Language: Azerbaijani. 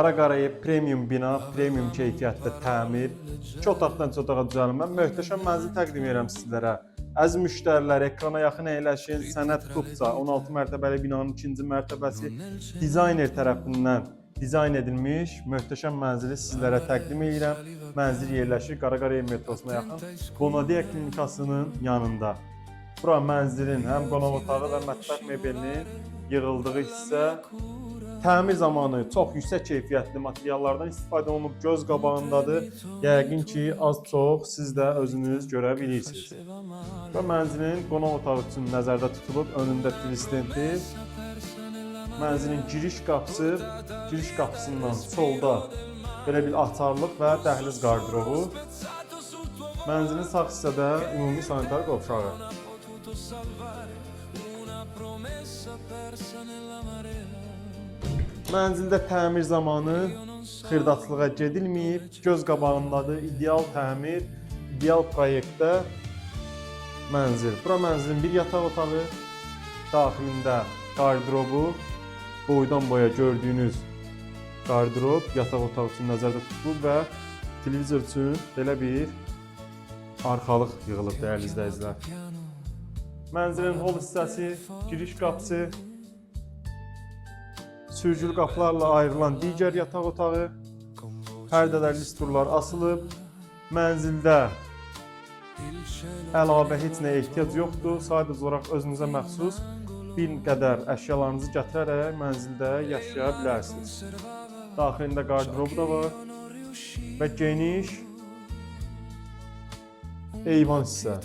Qara-Qarayev premium bina, premium keyfiyyətdə təmir, 2 otaqdan 3 otağa düzəlmə, möhtəşəm mənzil təqdim edirəm sizlərə. Əziz müştərilər, ekrana yaxın əyləşin. Sənət Qubca 16 mərtəbəli binanın 2-ci mərtəbəsi dizayner tərəfindən dizayn edilmiş möhtəşəm mənzili sizlərə təqdim edirəm. Mənzil yerləşir Qara-Qarayev metrosuna yaxın Bonadia klinikasının yanında. Bura mənzilin həm qonaq otağı və mətbəx mebelinin yığıldığı hissə. Təmir zamanı çox yüksək keyfiyyətli materiallardan istifadə olunub, göz qabağındadır. Yəqin ki, az-çox siz də özünüz görə bilirsiniz. Və mənzilin qonaq otağı üçün nəzərdə tutulub, önündə prezidenti. Mənzilin giriş qapısından solda belə bir açarlıq və dəhliz qardırobu. Mənzilin sağ hissədə ümumi sanitar qovşağı. Mənzildə təmir zamanı xırdaçlığa gedilməyib, göz qabağındadır, ideal təmir, ideal proyektdə mənzil. Bura mənzilin bir yataq otağı, daxilində qardırobu, boydan boya gördüyünüz qardırob, yataq otağı üçün nəzərdə tutulub və televizor üçün belə bir arxalıq yığılıb, dəyərli izləyicilər. Mənzilin hol hissəsi, giriş qapısı, sürgülü qapılarla ayrılan digər yataq otağı, pərdələr, listurlar asılıb. Mənzildə əlavə heç nəyə ehtiyac yoxdur. Sadəcə olaraq özünüzə məxsus bir qədər əşyalarınızı gətirərək mənzildə yaşaya bilərsiniz. Daxilində qardırobu da var və geniş eyvan hissə.